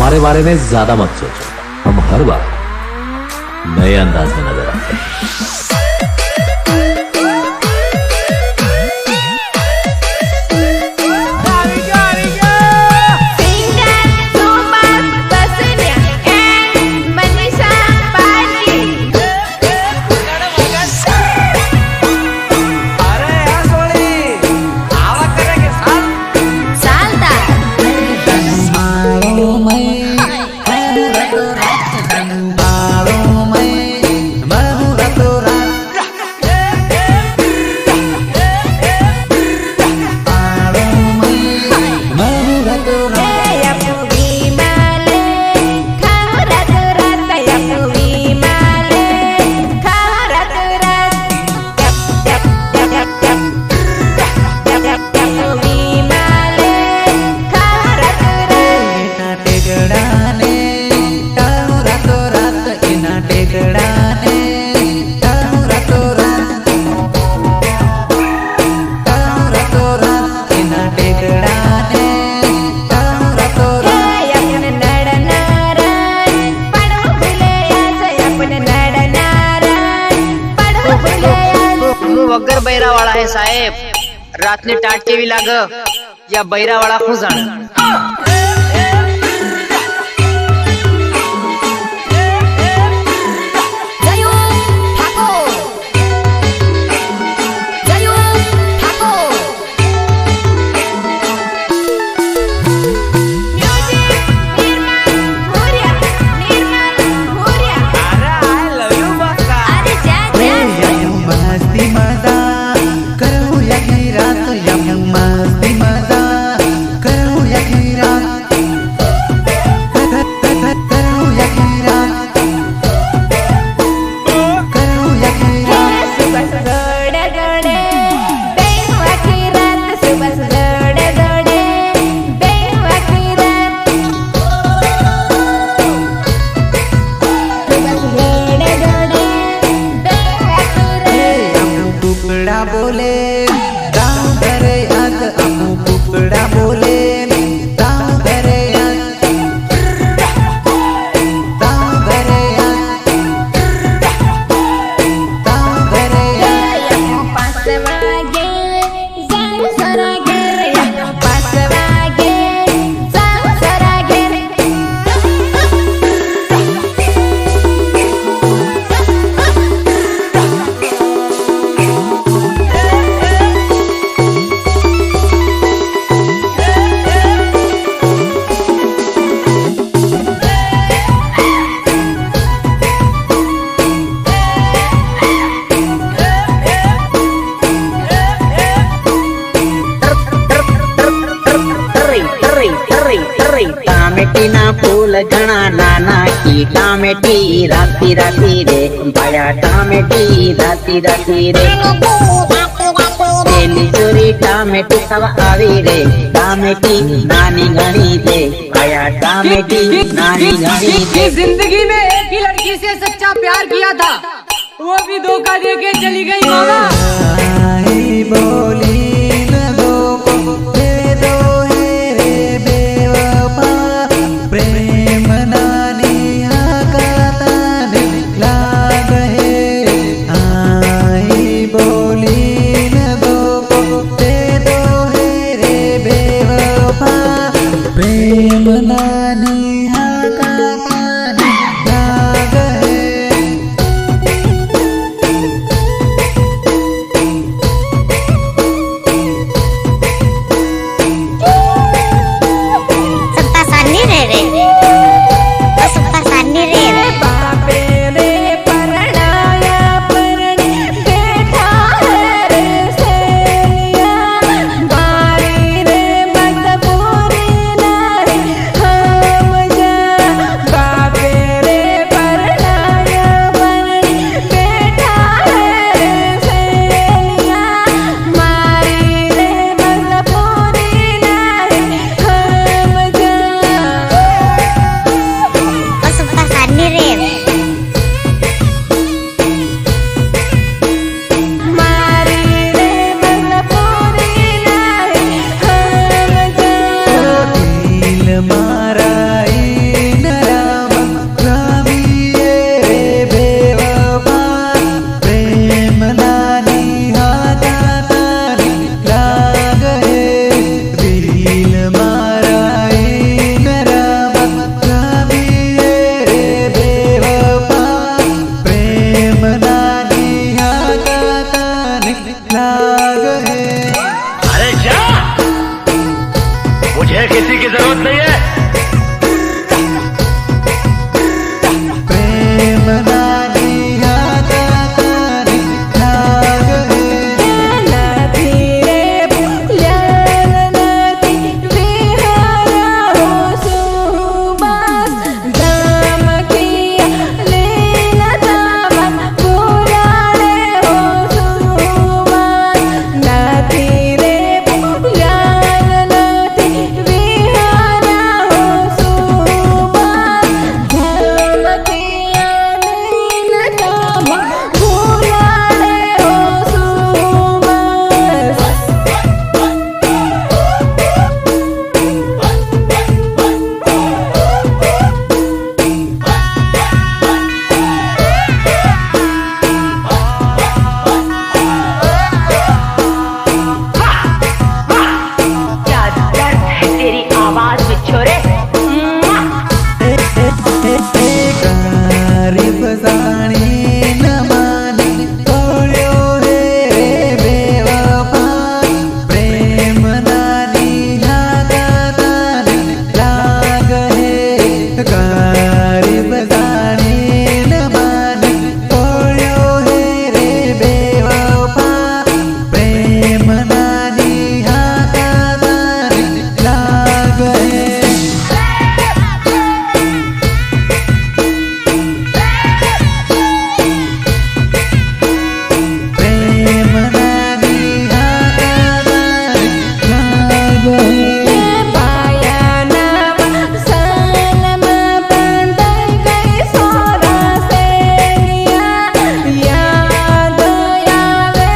हमारे बारे में ज्यादा मत सोचो, हम हर बार नए अंदाज में नजर आते हैं। वगर बैरा वाला है साहेब, रात ने टाट के भी लाग या बैरा वाला खुश जाना। बोले गाँव करे आग अमू कुकड़ा बोले गाँव करे आग गाँव करे आग गाँव करे आग पास वागे जान सरागे पास वागे जान सरागे टामेटी ना फूल घना नाना की टामेटी राती राती रे भाया टामेटी राती राती रे तेली चोरी टामेटी सब आवी रे टामेटी नानी घनी दे भाया टामेटी नानी घनी दे। जिंदगी में एक ही लड़की से सच्चा प्यार किया था, वो भी धोखा दे के चली गई मामा। बोली किसी की जरूरत नहीं है। प्रेम नानी हातानी लाग નથી રે ભૂલ્યા નથી વિહારા હો સુબાસ ધામ કિયા લીલા ધામ પુરાણે હો સુબાસ નથી રે ભૂલ્યા નથી વિહારા હો સુબાસ ધામ કિયા લીલા ધામ પુરાણે હો સુબાસ क्या दर्द है तेरी आवाज में छोरे। गरीब जाणी न मानी तोड़्यो हे रे बेवफा प्रेम नानी हातानी लाग हे गरीब जाणी न मानी तोड़्यो हे रे बेवफा प्रेम नानी हातानी लाग हे प्रेम नानी हातानी लाग हे પાયાના સાલમાં બંધાઈ ગઈ સોરા સેલિયા યાદ આવે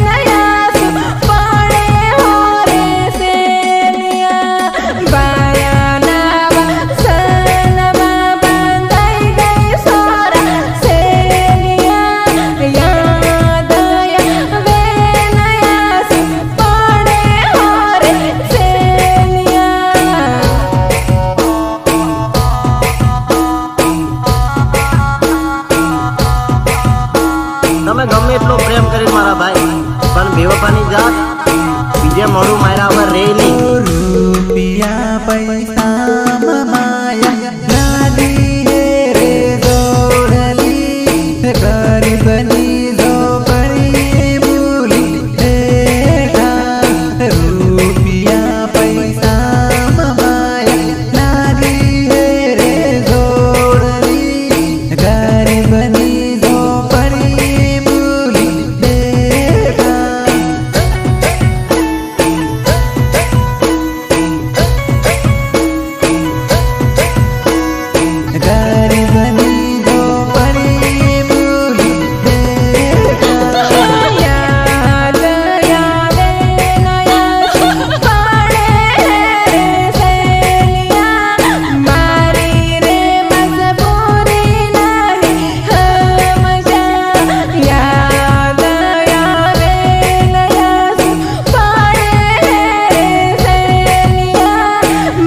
નયાસ પડે હો રે સેલિયા પાયાના સાલમાં બંધાઈ ગઈ સોરા સેલિયા યાદ આવે નયાસ પડે હો રે સેલિયા તમે ગમે એટલો પ્રેમ કરી મારા ભાઈ પણ બેવફાની જાત બીજે મોઢું માર્યા વગર રે નહીં. રૂપિયા પૈસા માયા નાની હે રે જોડલી ગરીબની ઝોપડી ભૂલી બેઠા રૂપિયા પૈસા માયા નાની હે રે જોડલી ગરીબની ઝોપડી ભૂલી બેઠા ગરીબની ઝોપડી ભૂલી બેઠા યાદ આવે નયાસ પડે રે સેલિયા મારી રે મજબૂરી નહીં હમજા યાદ આવે નયાસ પડે રે સેલિયા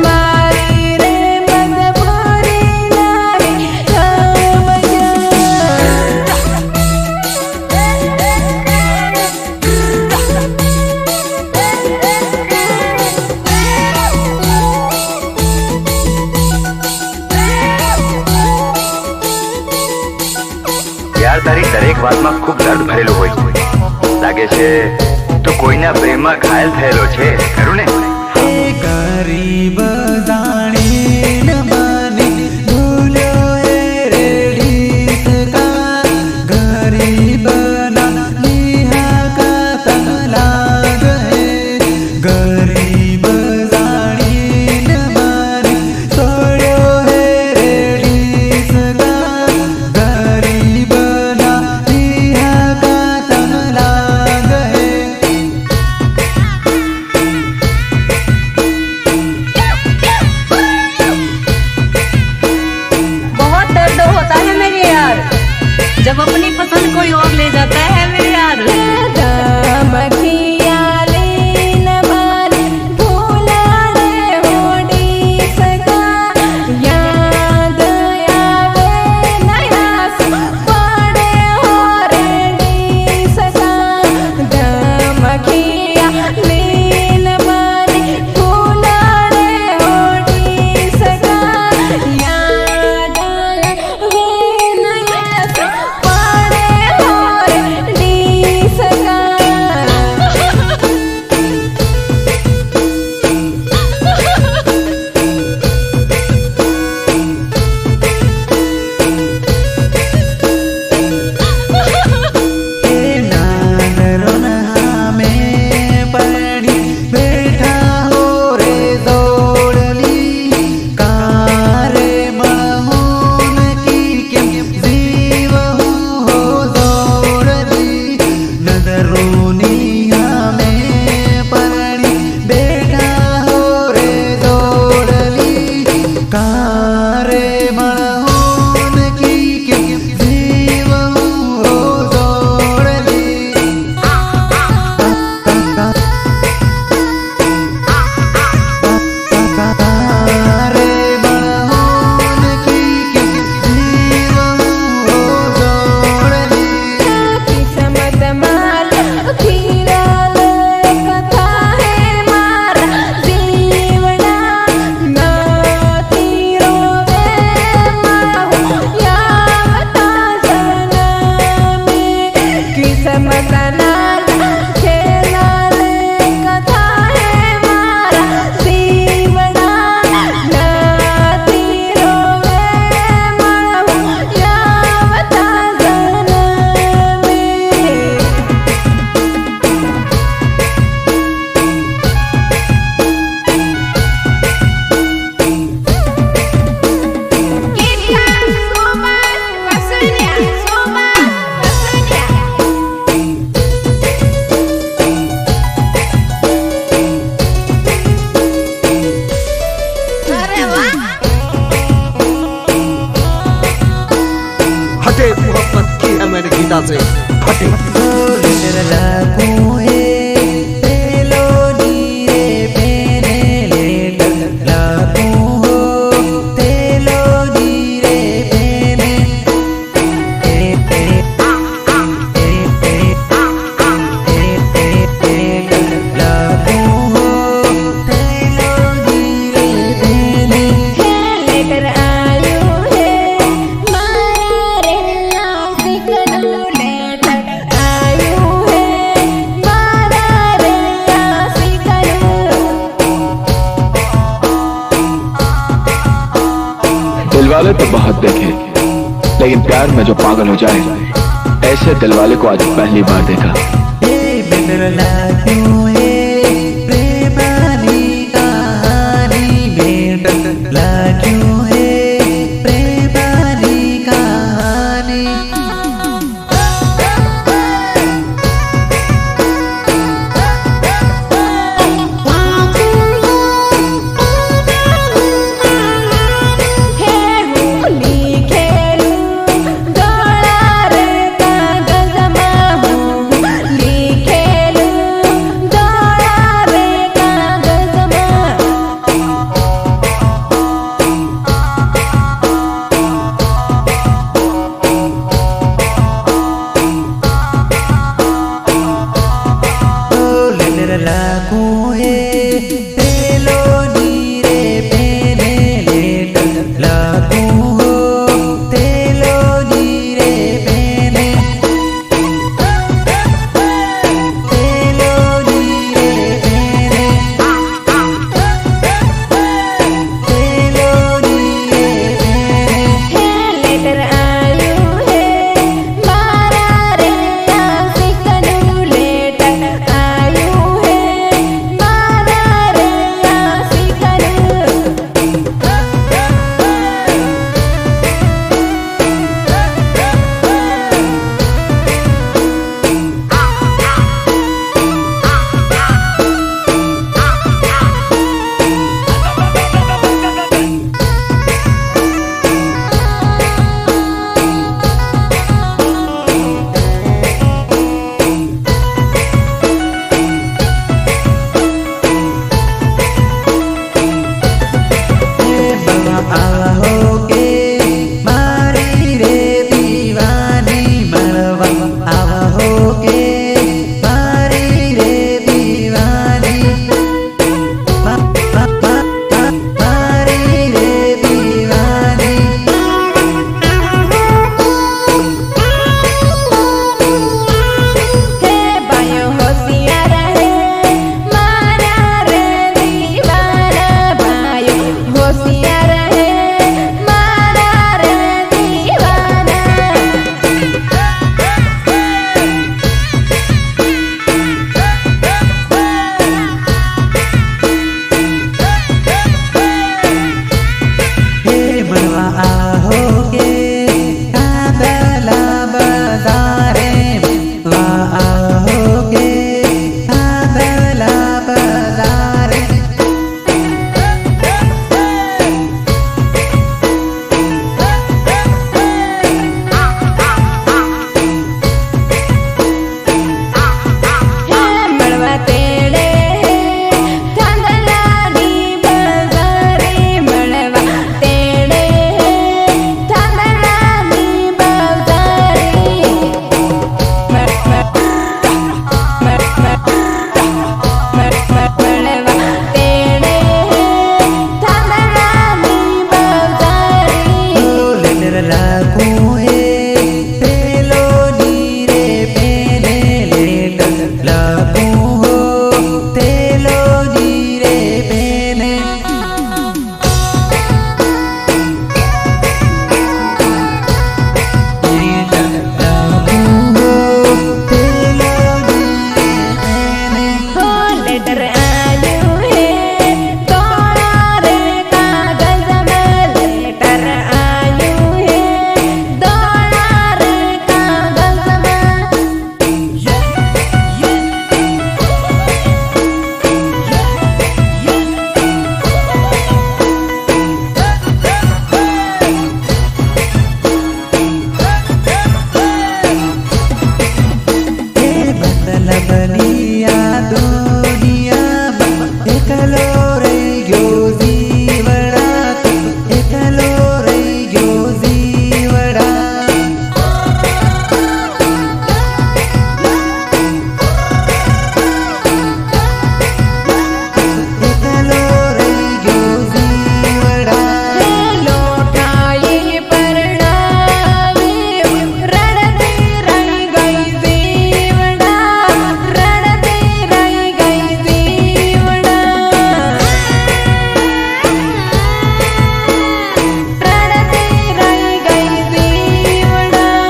મારી રે મજબૂરી નહીં યાર તારી દરેક વાતમાં ખૂબ દર્દ ભરેલું હોય છે. લાગે છે તું કોઈના પ્રેમમાં ઘાયલ થયેલો છે ખરું ને? ગરીબ જાણી ન માની ભૂલ્યો હે રે ડીસકા ગરીબ ના નિહાકા લાગ હે ગરીબ જાણી ન માની તોડ્યો હે રે ડીસકા ગરીબ ના નિહાકા લાગ હે से फटे। लेटर लाखों पेलो नीरे पेने लेटर लाखों हो पेलो नीरे पेने लाखों हो पेलो नीरे पेने लेकर आयो है मारा रे आशिकनो लेटर आयो है मारा रे आशिकनो। दिलवाले तो बहुत देखे, लेकिन प्यार में जो पागल हो जाए, ऐसे दिलवाले को आज पहली बार देखा। लेटर लाखों प्रेमानी कहानी लेटर लाखों प्रेमानी कहानी। हे होली खेलूं दौड़ा रे कागज में लिखेलूं दौड़ा रे कागज में। लेटर लाखों पेलो नीरे पेने लेटर लाखों हो पेलो नीरे पेने पेलो नीरे पेने पेलो नीरे पेने लेटर आयो है मारा रे आशिकनो लेटर आयो है मारा रे એકલો રહી ગયો જીવડા તું એકલો રહી ગયો જીવડા એકલો રહી ગયો જીવડા લોટાઈ પરણાવે રડતી રહી ગઈ જીવડા રડતી રહી ગઈ જીવડા રડતી રહી ગઈ જીવડા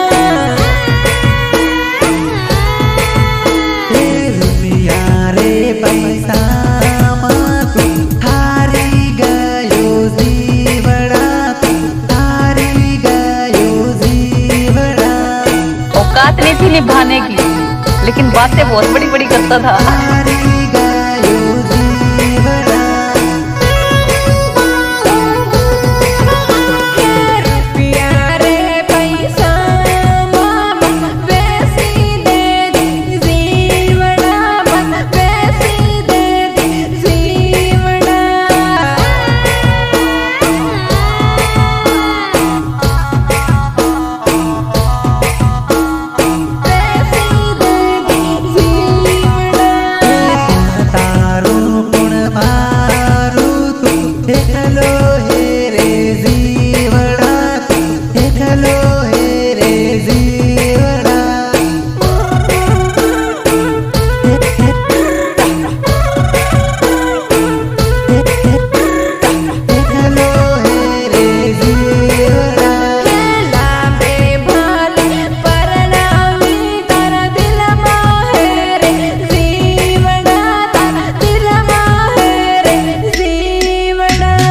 એ રૂપિયા રે પૈસામાં તું હારી ગયો જીવડા તું હારી ગયો જીવડા औकात नहीं थी निभाने की लेकिन बातें बहुत बड़ी बड़ी करता था હારી ગયો જીવડા રૂપિયા રે પૈસામાં બેસી દે જીવડામાં બેસી દે જીવડા તારું ગુણ મારું તું એકલો હે રે જીવડા તું એકલો હે રે જીવડા એકલો હે રે જીવડા લાંબે ભાલે પરણાવી તારા દિલમાં હે રે જીવડા તારા દિલમાં હે રે જીવડા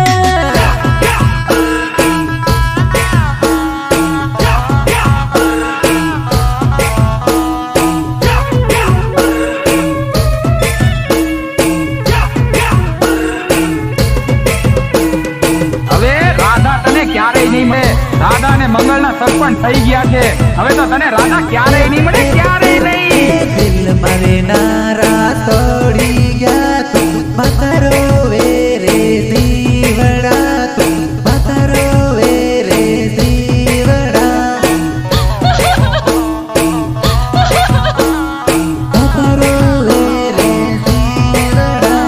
હવે રાધા તને ક્યારેય નહીં મળે. રાધા ને મંગળના સરપંચ થઈ ગયા છે. હવે તો તને રાધા ક્યારેય નહીં મળે, ક્યારેય નહીં. દિલ મારે નારા તોડી ગયા તું માતારો વે રે જીવડા તું માતારો વે રે જીવડા માતારો વે રે જીવડા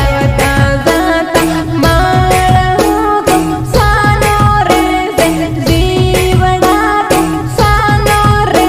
આવતા જાતા માળા તો સાનો રે જીવડા તો સાનો રે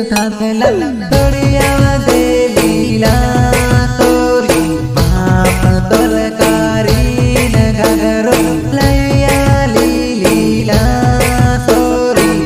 થાકલા તોડિયા દે લીલા તોરી માપ તલકારી ન ઘાઘરો લૈયા લીલા તોરી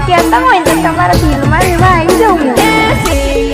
કહેતા હોય તો તમારા દિલમાં એવા આવી જવું